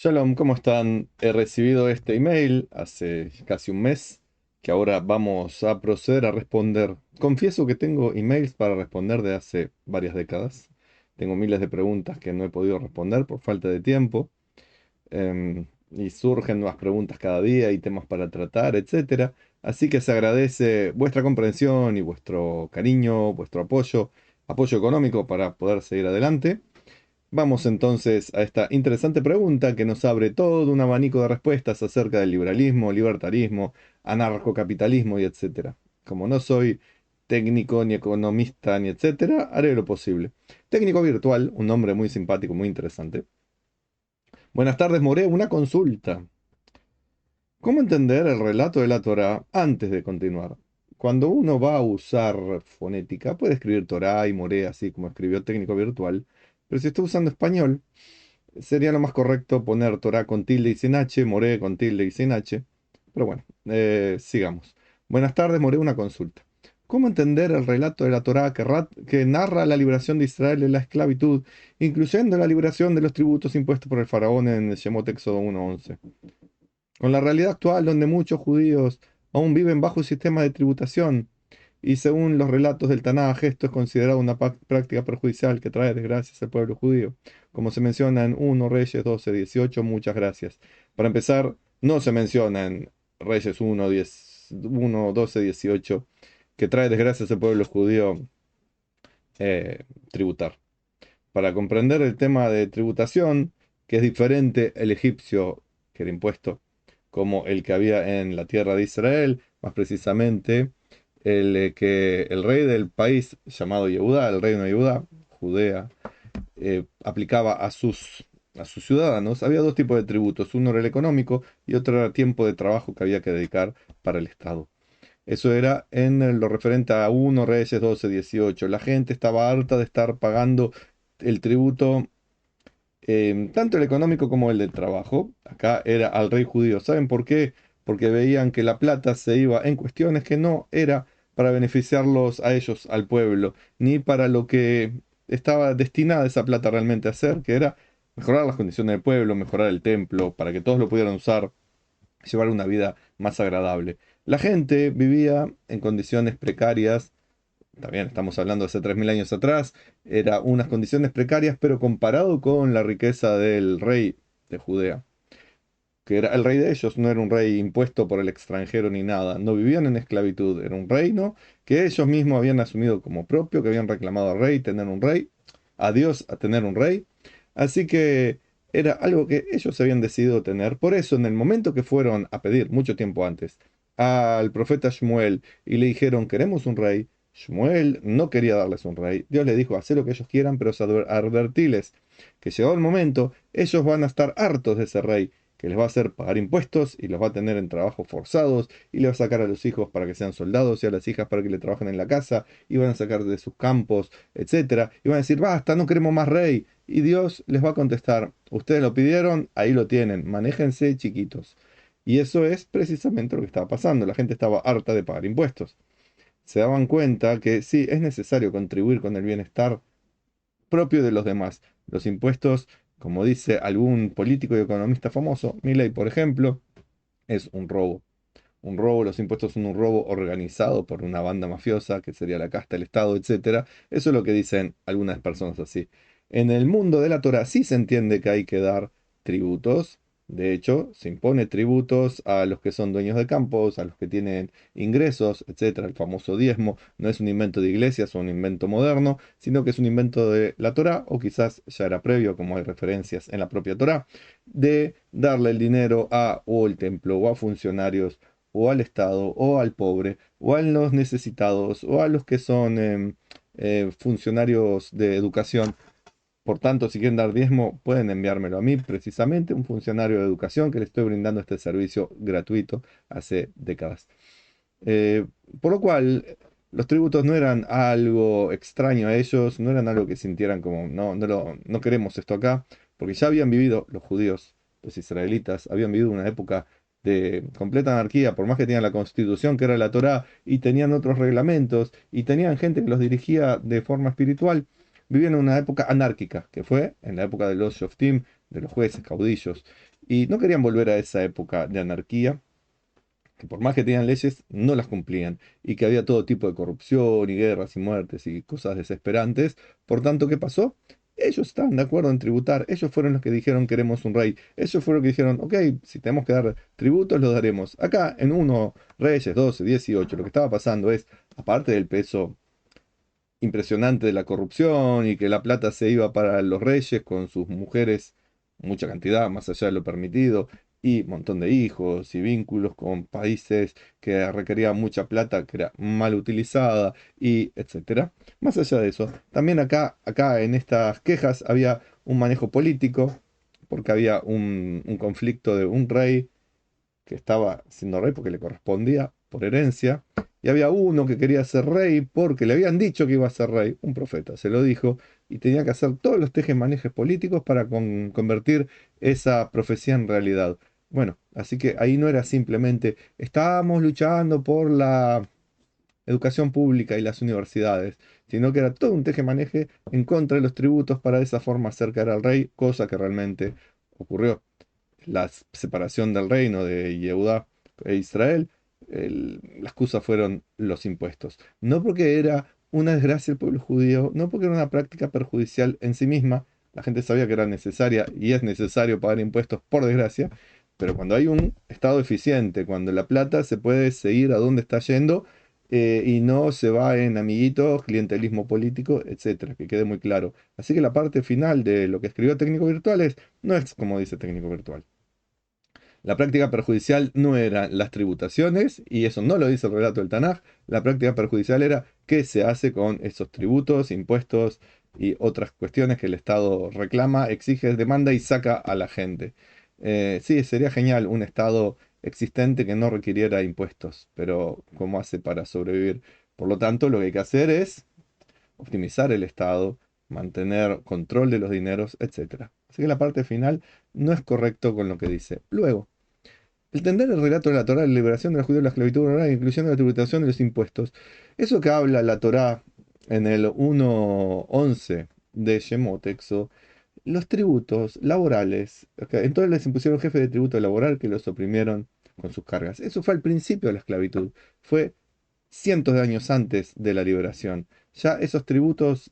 Shalom, ¿cómo están? He recibido este email hace casi un mes que ahora vamos a proceder a responder. Confieso que tengo emails para responder de hace varias décadas. Tengo miles de preguntas que no he podido responder por falta de tiempo. Y surgen nuevas preguntas cada día y temas para tratar, etcétera. Así que se agradece vuestra comprensión y vuestro cariño, vuestro apoyo económico para poder seguir adelante. Vamos entonces a esta interesante pregunta que nos abre todo un abanico de respuestas acerca del liberalismo, libertarismo, anarcocapitalismo y etcétera. Como no soy técnico, ni economista, ni etcétera, haré lo posible. Técnico virtual, un nombre muy simpático, muy interesante. Buenas tardes, More, una consulta. ¿Cómo entender el relato de la Torá antes de continuar? Cuando uno va a usar fonética, puede escribir Torá y More así como escribió técnico virtual, pero si está usando español, sería lo más correcto poner Torah con tilde y sin H, More con tilde y sin H. Pero bueno, sigamos. Buenas tardes, More, una consulta. ¿Cómo entender el relato de la Torá que narra la liberación de Israel de la esclavitud, incluyendo la liberación de los tributos impuestos por el faraón en el Shemot Éxodo 1:11? Con la realidad actual, donde muchos judíos aún viven bajo un sistema de tributación, y según los relatos del Tanaj, esto es considerado una práctica perjudicial que trae desgracias al pueblo judío. Como se menciona en 1 Reyes 12:18, muchas gracias. Para empezar, no se menciona en Reyes 1:12:18 que trae desgracias al pueblo judío tributar. Para comprender el tema de tributación, que es diferente el egipcio, que era impuesto, como el que había en la tierra de Israel, más precisamente que el rey del país llamado Yehudá, el reino de Yehudá, Judea, aplicaba a sus ciudadanos. Había dos tipos de tributos, uno era el económico y otro era tiempo de trabajo que había que dedicar para el Estado. Eso era en lo referente a 1 Reyes 12:18. La gente estaba harta de estar pagando el tributo, tanto el económico como el del trabajo. Acá era al rey judío. ¿Saben por qué? Porque veían que la plata se iba en cuestiones que no era para beneficiarlos a ellos, al pueblo, ni para lo que estaba destinada esa plata realmente a hacer, que era mejorar las condiciones del pueblo, mejorar el templo, para que todos lo pudieran usar, llevar una vida más agradable. La gente vivía en condiciones precarias. También estamos hablando de hace 3.000 años atrás, era unas condiciones precarias, pero comparado con la riqueza del rey de Judea, que era el rey de ellos, no era un rey impuesto por el extranjero ni nada, no vivían en esclavitud, era un reino que ellos mismos habían asumido como propio, que habían reclamado al rey, tener un rey, a Dios a tener un rey, así que era algo que ellos habían decidido tener. Por eso, en el momento que fueron a pedir, mucho tiempo antes, al profeta Shmuel y le dijeron, queremos un rey, Shmuel no quería darles un rey. Dios le dijo, haz lo que ellos quieran, pero advertiles que llegado el momento, ellos van a estar hartos de ese rey, que les va a hacer pagar impuestos y los va a tener en trabajos forzados y le va a sacar a los hijos para que sean soldados y a las hijas para que le trabajen en la casa y van a sacar de sus campos, etcétera, y van a decir, basta, no queremos más rey. Y Dios les va a contestar, ustedes lo pidieron, ahí lo tienen, manéjense chiquitos. Y eso es precisamente lo que estaba pasando. La gente estaba harta de pagar impuestos. Se daban cuenta que sí, es necesario contribuir con el bienestar propio de los demás. Los impuestos, como dice algún político y economista famoso, Milei, por ejemplo, es un robo. Un robo, los impuestos son un robo organizado por una banda mafiosa, que sería la casta, el Estado, etcétera. Eso es lo que dicen algunas personas así. En el mundo de la Torah sí se entiende que hay que dar tributos. De hecho, se impone tributos a los que son dueños de campos, a los que tienen ingresos, etcétera. El famoso diezmo no es un invento de iglesias o un invento moderno, sino que es un invento de la Torah, o quizás ya era previo, como hay referencias en la propia Torah, de darle el dinero a o el templo o a funcionarios o al Estado, o al pobre, o a los necesitados, o a los que son funcionarios de educación. Por tanto, si quieren dar diezmo, pueden enviármelo a mí, precisamente, un funcionario de educación que le estoy brindando este servicio gratuito hace décadas. Eh, por lo cual, los tributos no eran algo extraño a ellos, no eran algo que sintieran como, no, no queremos esto acá, porque ya habían vivido los judíos, los israelitas, habían vivido una época de completa anarquía, por más que tenían la constitución que era la Torá, y tenían otros reglamentos, y tenían gente que los dirigía de forma espiritual. vivían en una época anárquica, que fue en la época de los Shoftim, de los jueces, caudillos, y no querían volver a esa época de anarquía, que por más que tenían leyes, no las cumplían, y que había todo tipo de corrupción y guerras y muertes y cosas desesperantes. Por tanto, ¿qué pasó? Ellos estaban de acuerdo en tributar, ellos fueron los que dijeron queremos un rey, ellos fueron los que dijeron, ok, si tenemos que dar tributos, los daremos. Acá en uno Reyes 12, 18, lo que estaba pasando es, aparte del peso impresionante de la corrupción y que la plata se iba para los reyes con sus mujeres, mucha cantidad, más allá de lo permitido, y un montón de hijos y vínculos con países que requerían mucha plata que era mal utilizada y etcétera. Más allá de eso, también acá en estas quejas había un manejo político, porque había un conflicto de un rey que estaba siendo rey porque le correspondía por herencia, y había uno que quería ser rey porque le habían dicho que iba a ser rey, un profeta, se lo dijo, y tenía que hacer todos los tejemanejes políticos para convertir esa profecía en realidad. Bueno, así que ahí no era simplemente, estábamos luchando por la educación pública y las universidades, sino que era todo un tejemaneje en contra de los tributos para de esa forma acercar al rey, cosa que realmente ocurrió. La separación del reino de Yehudá e Israel, la excusa fueron los impuestos. No porque era una desgracia el pueblo judío, no porque era una práctica perjudicial en sí misma, la gente sabía que era necesaria y es necesario pagar impuestos por desgracia, pero cuando hay un Estado eficiente, cuando la plata se puede seguir a dónde está yendo, y no se va en amiguitos, clientelismo político, etcétera, que quede muy claro. Así que la parte final de lo que escribió Técnico Virtual no es como dice Técnico Virtual. La práctica perjudicial no eran las tributaciones, y eso no lo dice el relato del Tanaj. La práctica perjudicial era qué se hace con esos tributos, impuestos y otras cuestiones que el Estado reclama, exige, demanda y saca a la gente. Sí, sería genial un Estado existente que no requiriera impuestos, pero ¿cómo hace para sobrevivir? Por lo tanto, lo que hay que hacer es optimizar el Estado, mantener control de los dineros, etcétera. Así que la parte final no es correcto con lo que dice. Luego, entender el relato de la Torá, la liberación de los judíos de la esclavitud oral, inclusión de la tributación de los impuestos. Eso que habla la Torá en el 1.11 de Shemot, Éxodo, los tributos laborales, ok, entonces les impusieron jefe de tributo laboral que los oprimieron con sus cargas. Eso fue al principio de la esclavitud. Fue cientos de años antes de la liberación. Ya esos tributos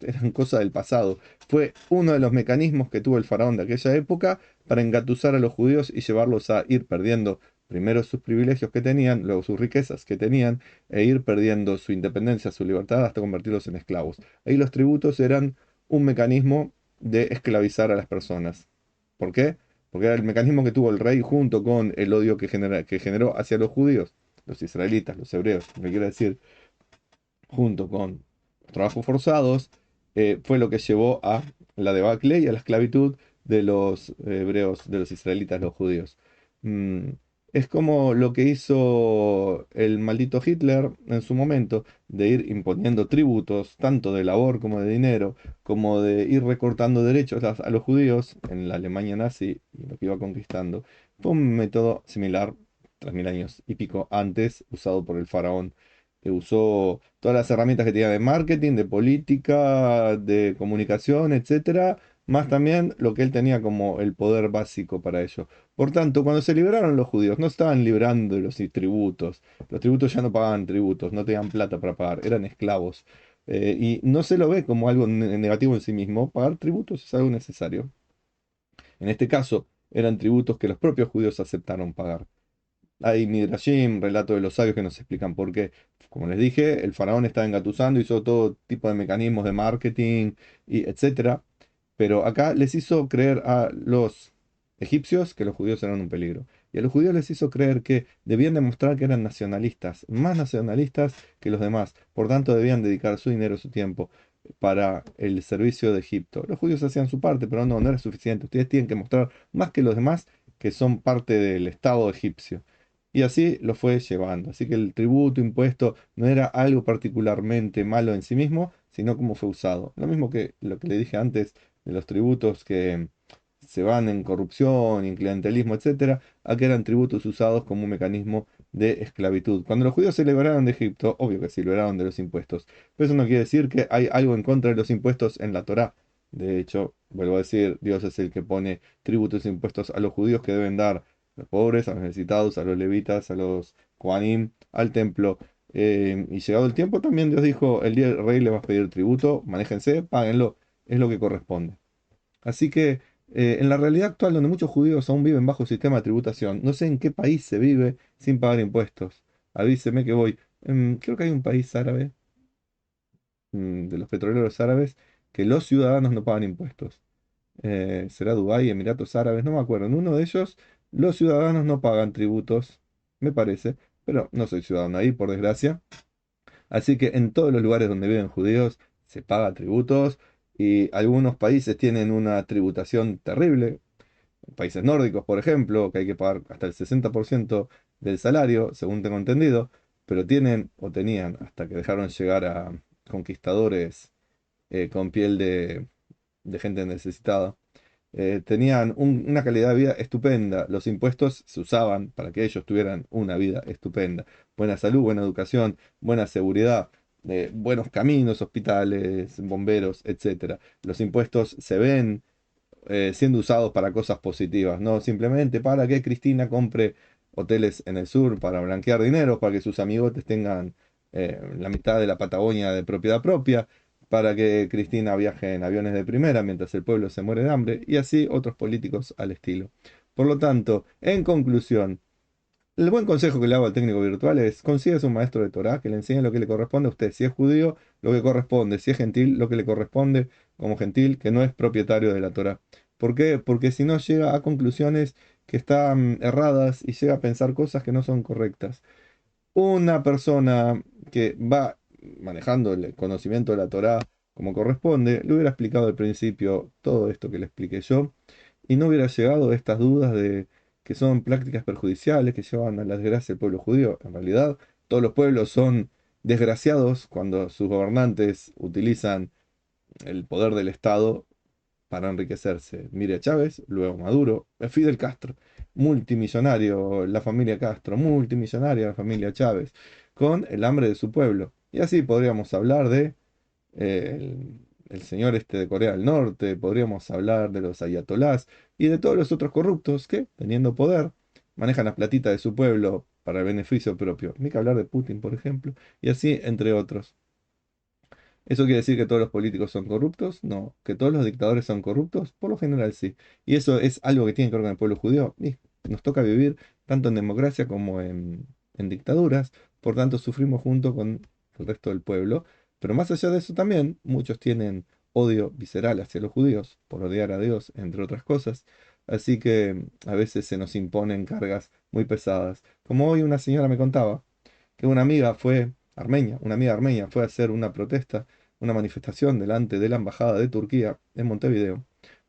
eran cosa del pasado. Fue uno de los mecanismos que tuvo el faraón de aquella época para engatusar a los judíos y llevarlos a ir perdiendo primero sus privilegios que tenían, luego sus riquezas que tenían, e ir perdiendo su independencia, su libertad, hasta convertirlos en esclavos. Ahí los tributos eran un mecanismo de esclavizar a las personas. ¿Por qué? Porque era el mecanismo que tuvo el rey junto con el odio que generó hacia los judíos, los israelitas, los hebreos, lo que quiere decir, junto con los trabajos forzados, fue lo que llevó a la debacle y a la esclavitud de los hebreos, de los israelitas, los judíos. Mm, es como lo que hizo el maldito Hitler en su momento, de ir imponiendo tributos, tanto de labor como de dinero, como de ir recortando derechos a los judíos en la Alemania nazi y lo que iba conquistando. Fue un método similar, 3000 años y pico antes, usado por el faraón, que usó todas las herramientas que tenía de marketing, de política, de comunicación, etcétera, más también lo que él tenía como el poder básico para ello. Por tanto, cuando se liberaron los judíos, no estaban librando de los tributos. Los tributos ya no pagaban tributos, no tenían plata para pagar, eran esclavos. Y no se lo ve como algo negativo en sí mismo. Pagar tributos es algo necesario. En este caso, eran tributos que los propios judíos aceptaron pagar. Hay Midrashim, relato de los sabios que nos explican por qué. Como les dije, el faraón estaba engatusando, hizo todo tipo de mecanismos de marketing y etcétera. Pero acá les hizo creer a los egipcios que los judíos eran un peligro. Y a los judíos les hizo creer que debían demostrar que eran nacionalistas, más nacionalistas que los demás. Por tanto, debían dedicar su dinero, su tiempo para el servicio de Egipto. Los judíos hacían su parte, pero no era suficiente. Ustedes tienen que mostrar más que los demás que son parte del Estado egipcio. Y así lo fue llevando. Así que el tributo impuesto no era algo particularmente malo en sí mismo, sino cómo fue usado. Lo mismo que lo que le dije antes de los tributos que se van en corrupción, en clientelismo, etcétera, a que eran tributos usados como un mecanismo de esclavitud. Cuando los judíos se liberaron de Egipto, obvio que se liberaron de los impuestos, pero eso no quiere decir que hay algo en contra de los impuestos en la Torá. De hecho, vuelvo a decir, Dios es el que pone tributos e impuestos a los judíos que deben dar a los pobres, a los necesitados, a los levitas, a los Kohanim, al templo. Y llegado el tiempo, también Dios dijo, el día del rey le va a pedir tributo, manéjense, páguenlo, es lo que corresponde. Así que en la realidad actual, donde muchos judíos aún viven bajo el sistema de tributación, no sé en qué país se vive sin pagar impuestos. Avíseme que voy. Creo que hay un país árabe, de los petroleros árabes, que los ciudadanos no pagan impuestos. Será Dubái, Emiratos Árabes, no me acuerdo. En uno de ellos, los ciudadanos no pagan tributos, me parece, pero no soy ciudadano ahí, por desgracia. Así que en todos los lugares donde viven judíos se paga tributos y algunos países tienen una tributación terrible. Países nórdicos, por ejemplo, que hay que pagar hasta el 60% del salario, según tengo entendido, pero tienen o tenían, hasta que dejaron llegar a conquistadores con piel de gente necesitada, tenían una calidad de vida estupenda. Los impuestos se usaban para que ellos tuvieran una vida estupenda. Buena salud, buena educación, buena seguridad, buenos caminos, hospitales, bomberos, etcétera. Los impuestos se ven siendo usados para cosas positivas, no simplemente para que Cristina compre hoteles en el sur para blanquear dinero, para que sus amigotes tengan la mitad de la Patagonia de propiedad propia, para que Cristina viaje en aviones de primera mientras el pueblo se muere de hambre, y así otros políticos al estilo. Por lo tanto, en conclusión, el buen consejo que le hago al técnico virtual es: consíguese un maestro de Torah que le enseñe lo que le corresponde a usted. Si es judío, lo que corresponde. Si es gentil, lo que le corresponde como gentil, que no es propietario de la Torah. ¿Por qué? Porque si no llega a conclusiones que están erradas y llega a pensar cosas que no son correctas. Una persona que va manejando el conocimiento de la Torá como corresponde, le hubiera explicado al principio todo esto que le expliqué yo y no hubiera llegado a estas dudas de que son prácticas perjudiciales que llevan a la desgracia del pueblo judío. En realidad, todos los pueblos son desgraciados cuando sus gobernantes utilizan el poder del Estado para enriquecerse. Mire Chávez, luego Maduro, Fidel Castro, multimillonario la familia Castro, multimillonaria la familia Chávez, con el hambre de su pueblo. Y así podríamos hablar de el señor este de Corea del Norte, podríamos hablar de los ayatolás y de todos los otros corruptos que, teniendo poder, manejan las platitas de su pueblo para el beneficio propio. Ni que hablar de Putin, por ejemplo, y así entre otros. ¿Eso quiere decir que todos los políticos son corruptos? No. ¿Que todos los dictadores son corruptos? Por lo general sí. Y eso es algo que tiene que ver con el pueblo judío. Y nos toca vivir tanto en democracia como en dictaduras, por tanto sufrimos junto con el resto del pueblo. Pero más allá de eso también, muchos tienen odio visceral hacia los judíos, por odiar a Dios, entre otras cosas. Así que a veces se nos imponen cargas muy pesadas. Como hoy una señora me contaba que una amiga armenia, fue a hacer una protesta, una manifestación delante de la embajada de Turquía en Montevideo.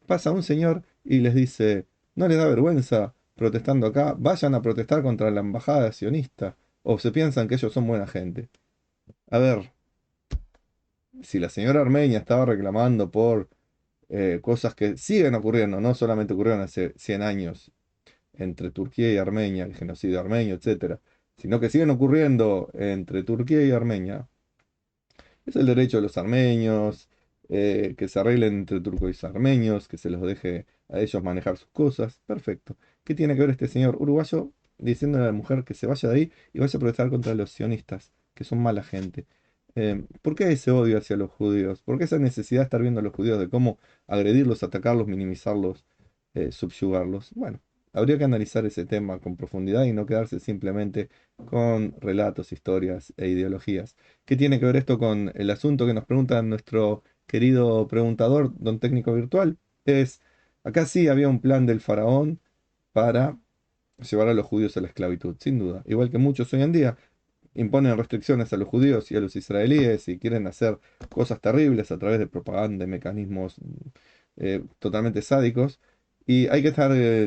Pasa un señor y les dice: ¿no les da vergüenza protestando acá? Vayan a protestar contra la embajada sionista. O se piensan que ellos son buena gente. A ver, si la señora armenia estaba reclamando por cosas que siguen ocurriendo, no solamente ocurrieron hace 100 años entre Turquía y Armenia, el genocidio armenio, etcétera, sino que siguen ocurriendo entre Turquía y Armenia. Es el derecho de los armenios, que se arreglen entre turcos y armenios, que se los deje a ellos manejar sus cosas. Perfecto. ¿Qué tiene que ver este señor uruguayo diciéndole a la mujer que se vaya de ahí y vaya a protestar contra los sionistas, que son mala gente? ¿Por qué ese odio hacia los judíos? ¿Por qué esa necesidad de estar viendo a los judíos, de cómo agredirlos, atacarlos, minimizarlos, subyugarlos? Bueno, habría que analizar ese tema con profundidad y no quedarse simplemente con relatos, historias e ideologías. ¿Qué tiene que ver esto con el asunto que nos pregunta nuestro querido preguntador, don técnico virtual? Acá sí había un plan del faraón para llevar a los judíos a la esclavitud, sin duda. Igual que muchos hoy en día imponen restricciones a los judíos y a los israelíes y quieren hacer cosas terribles a través de propaganda y mecanismos totalmente sádicos. Y hay que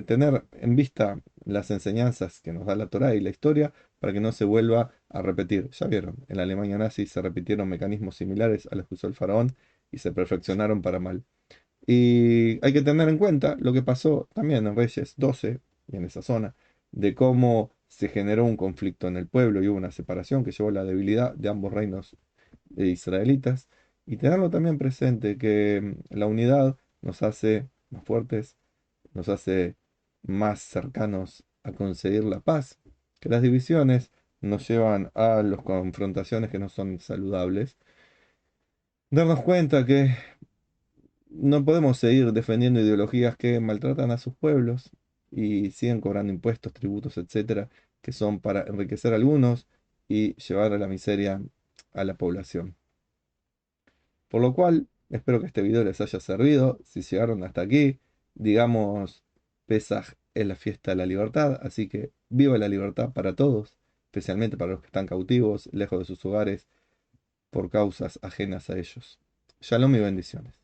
tener en vista las enseñanzas que nos da la Torá y la historia para que no se vuelva a repetir. Ya vieron, en la Alemania nazi se repitieron mecanismos similares a los que usó el faraón y se perfeccionaron para mal. Y hay que tener en cuenta lo que pasó también en Reyes 12 y en esa zona, de cómo se generó un conflicto en el pueblo y hubo una separación que llevó a la debilidad de ambos reinos israelitas. Y tenerlo también presente, que la unidad nos hace más fuertes, nos hace más cercanos a conseguir la paz, que las divisiones nos llevan a las confrontaciones que no son saludables. Darnos cuenta que no podemos seguir defendiendo ideologías que maltratan a sus pueblos y siguen cobrando impuestos, tributos, etcétera, que son para enriquecer a algunos y llevar a la miseria a la población. Por lo cual, espero que este video les haya servido. Si llegaron hasta aquí, digamos, Pesaj es la fiesta de la libertad, así que viva la libertad para todos, especialmente para los que están cautivos, lejos de sus hogares, por causas ajenas a ellos. Shalom y bendiciones.